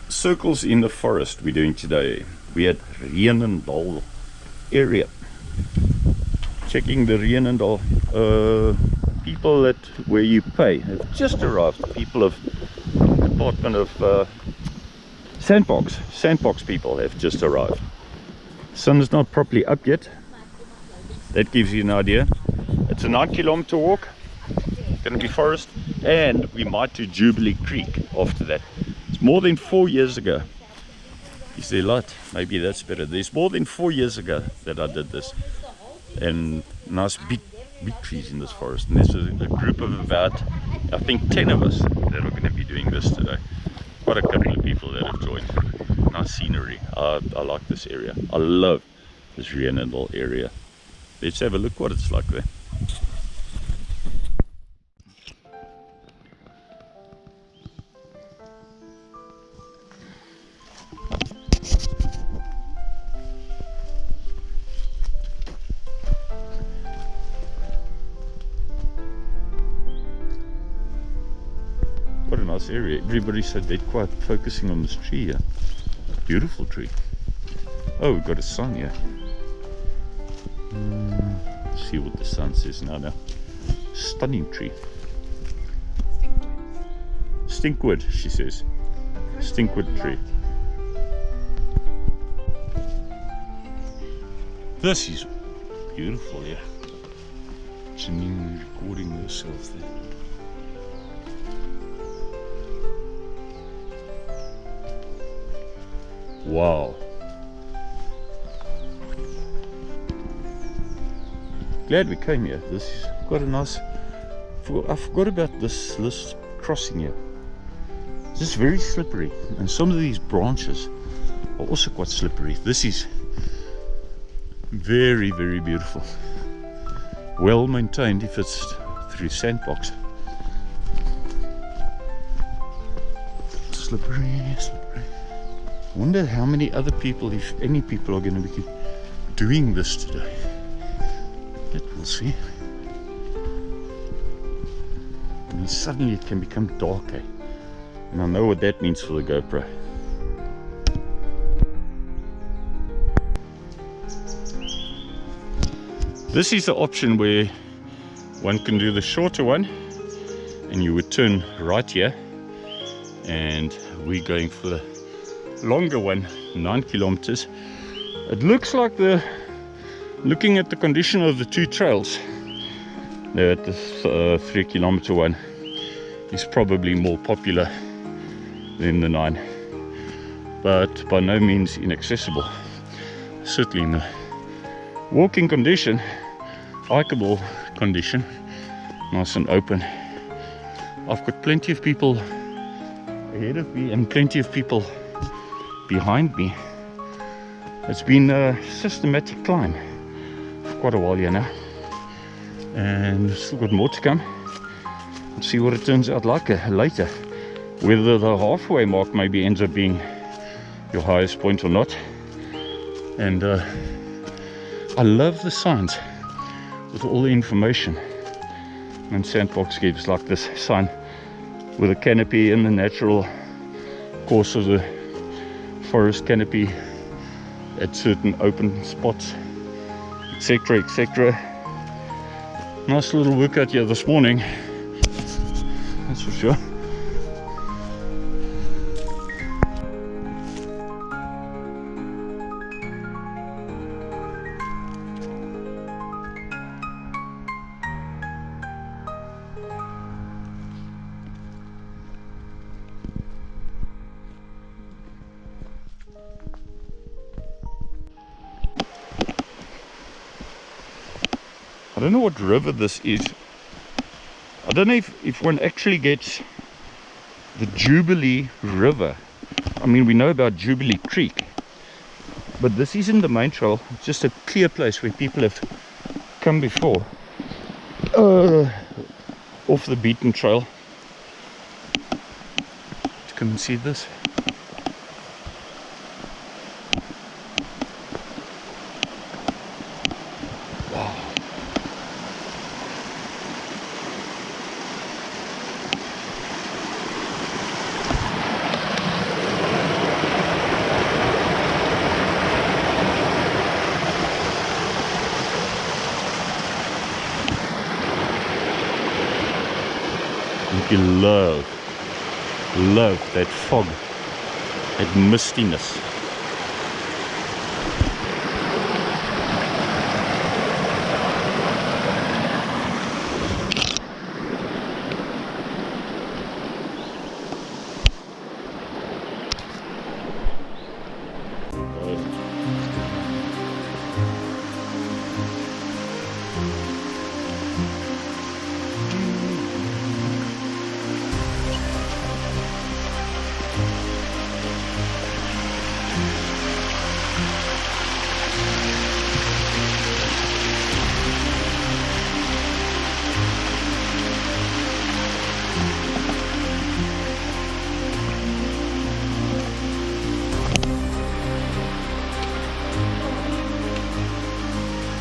Circles in the forest we're doing today. We at Dalene area. Checking the Dalene. People that where you pay have just arrived. People of Department of Sandbox people have just arrived. Sun is not properly up yet. That gives you an idea. It's a 9-kilometer walk. Going to be forest, and we might do Jubilee Creek after that. It's more than 4 years ago. Is there light? Maybe that's better. There's more than 4 years ago that I did this, and nice big trees in this forest. And there's a group of about, I think, 10 of us that are going to be doing this today. Quite a couple of people that have joined. Nice scenery. I like this area. I love this Dalene area. Let's have a look what it's like there. What a nice area. Everybody's so dead quiet focusing on this tree here. Beautiful tree. Oh, we've got a sign here. Let's see what the sun says now. Stunning tree. Stinkwood, she says. Stinkwood tree. This is beautiful, yeah. Janine recording herself there. Wow. Glad we came here. This is quite a nice. I forgot about this crossing here. This is very slippery, and some of these branches are also quite slippery. This is very, very beautiful. Well maintained if it's through Sandbox. Slippery. I wonder how many other people, if any people, are going to be doing this today. But we'll see. And then suddenly it can become darker. And I know what that means for the GoPro. This is the option where one can do the shorter one, and you would turn right here, and we're going for the longer one, 9 kilometers. It looks like looking at the condition of the two trails, that this 3-kilometer one is probably more popular than the 9, but by no means inaccessible. Certainly in the walking condition, hikeable condition, nice and open. I've got plenty of people ahead of me and plenty of people behind me. It's been a systematic climb for quite a while here now, and still got more to come. We'll see what it turns out like later, whether the halfway mark maybe ends up being your highest point or not. And I love the signs with all the information, and Sandbox gives like this sign with a canopy and the natural course of the forest canopy at certain open spots, etc, etc. Nice little workout here this morning, that's for sure. I don't know what river this is. I don't know if one actually gets the Jubilee River. I mean, we know about Jubilee Creek, but this isn't the main trail. It's just a clear place where people have come before, off the beaten trail. To come and see this. You love that fog, that mistiness.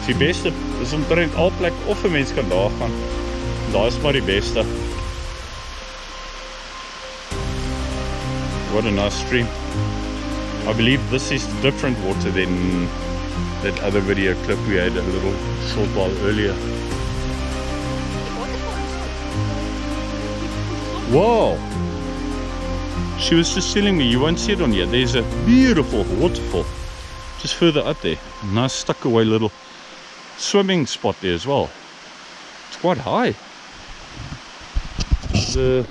Die beste is omtrent al plek of 'n mens kan daar gaan. Daar is maar die beste. What a nice stream. I believe this is different water than that other video clip we had a little short while earlier. Wow! She was just telling me, you won't see it on here, there's a beautiful waterfall just further up there. Nice stuck away little swimming spot there as well. It's quite high. The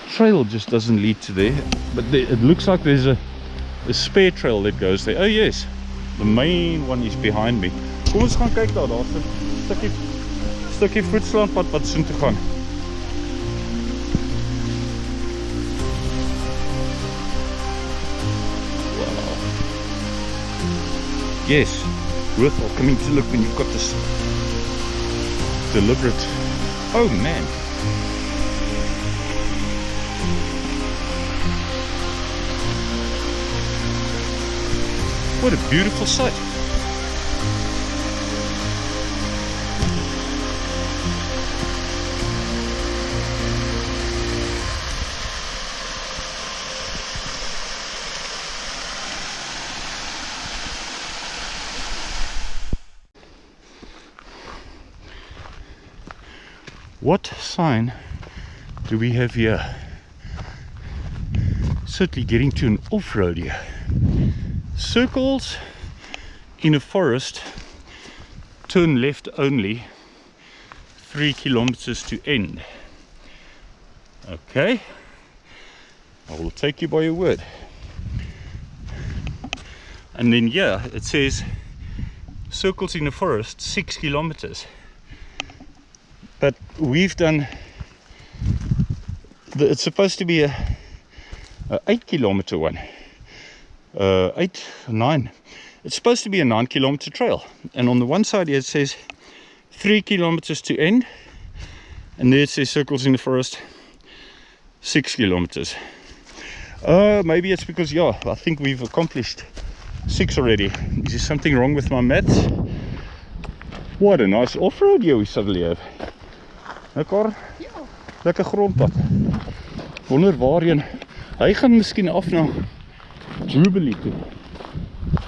trail just doesn't lead to there, but it looks like there's a spare trail that goes there. Oh yes, the main one is behind me. Kom ons gaan kyk daar, daar's 'n stukkie voetslaanpad wat soheen toe gaan. Wow. Yes, worthwhile coming to look when you've got this deliberate. Oh man. What a beautiful sight. What sign do we have here? Certainly getting to an off-road here. Circles in a forest, turn left only, 3 kilometers to end. Okay, I will take you by your word. And then here it says circles in a forest, 6 kilometers. But we've done, it's supposed to be a 8 kilometer one. 9. It's supposed to be a 9 kilometer trail, and on the one side here it says 3 kilometers to end, and there it says circles in the forest, 6 kilometers. Maybe it's because, yeah, I think we've accomplished 6 already. Is there something wrong with my maths? What a nice off-road here we suddenly have. Lekker grondpad. Wonder waarheen. Hy gaan miskien af na Jubilee toe.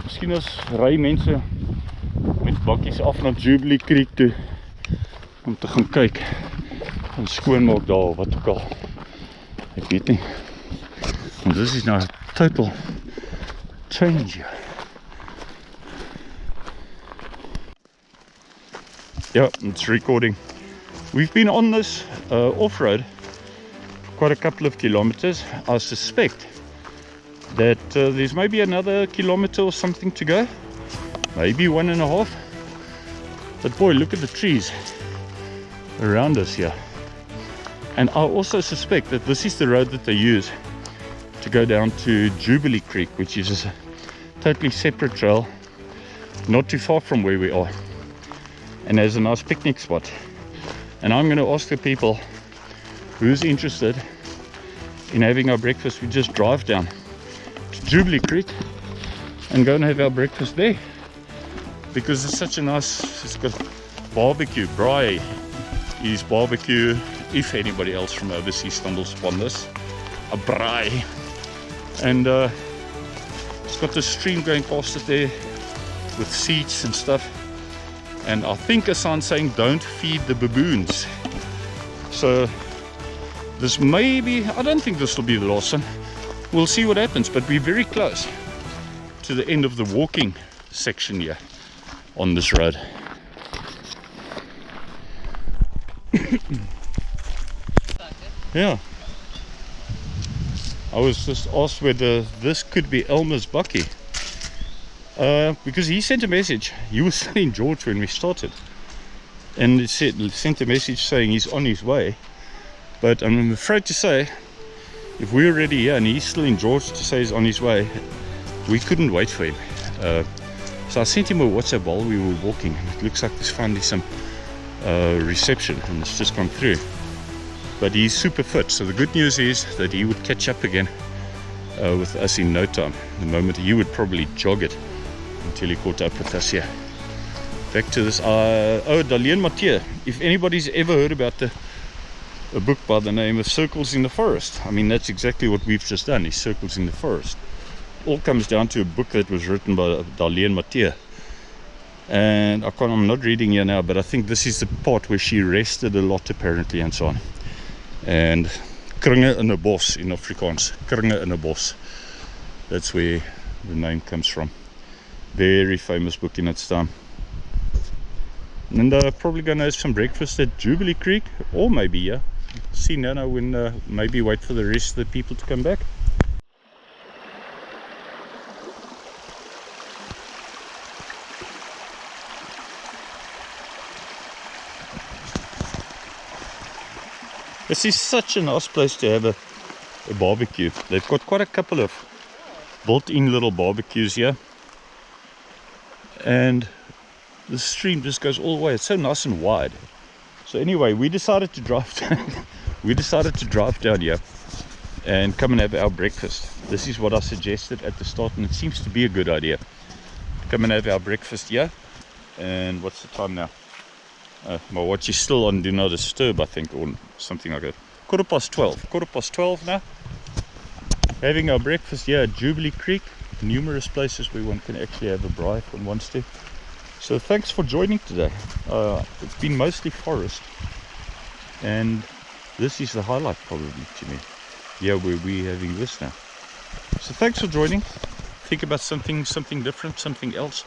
Miskien as ry mense met bakkies af na Jubilee Creek toe om te gaan kyk en skoonmaak daar, wat ook al. Ek weet nie. Want this is now a total change here. Yeah, it's recording. We've been on this off-road quite a couple of kilometers. I suspect that there's maybe another kilometer or something to go, maybe 1.5. But boy, look at the trees around us here. And I also suspect that this is the road that they use to go down to Jubilee Creek, which is a totally separate trail, not too far from where we are, and has a nice picnic spot. And I'm going to ask the people who's interested in having our breakfast, we just drive down to Jubilee Creek and go and have our breakfast there, because it's such a nice, it's got barbecue. Braai is barbecue, if anybody else from overseas stumbles upon this, a braai. And it's got the stream going past it there with seats and stuff, and I think a sign saying don't feed the baboons. So This may be, I don't think this will be the last one. We'll see what happens, but we're very close to the end of the walking section here on this road. Yeah. I was just asked whether this could be Elmer's Bucky. Because he sent a message. He was still in George when we started. And it sent a message saying he's on his way. But I'm afraid to say, if we're already here and he's still in George to say he's on his way, we couldn't wait for him. So I sent him a WhatsApp while we were walking. It looks like there's finally some reception and it's just gone through. But he's super fit, so the good news is that he would catch up again with us in no time. The moment he would probably jog it until he caught up with us here. Back to this. Dalene Matthee. If anybody's ever heard about a book by the name of Circles in the Forest, I mean, that's exactly what we've just done, is Circles in the Forest. All comes down to a book that was written by Dalene Matthee. And I'm not reading here now, but I think this is the part where she rested a lot apparently and so on. And Kringe in 'n Bos in Afrikaans, Kringe in 'n Bos, that's where the name comes from. Very famous book in its time. And probably gonna have some breakfast at Jubilee Creek, or maybe yeah, see now when maybe wait for the rest of the people to come back. This is such a nice place to have a barbecue. They've got quite a couple of built-in little barbecues here. And the stream just goes all the way. It's so nice and wide. So anyway, we decided to drive down. We decided to drive down here and come and have our breakfast. This is what I suggested at the start, and it seems to be a good idea. Come and have our breakfast here. And what's the time now? My watch is still on Do Not Disturb, I think, or something like that. 12:15. 12:15 now. Having our breakfast here at Jubilee Creek. Numerous places where one can actually have a braai if one wants to. So thanks for joining today. It's been mostly forest, and this is the highlight probably to me. Yeah, we're having this now. So thanks for joining. Think about something different, something else.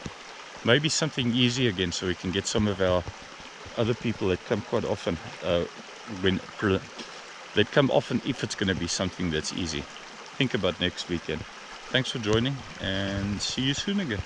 Maybe something easy again, so we can get some of our other people that come quite often, they come often if it's going to be something that's easy. Think about next weekend. Thanks for joining, and see you soon again.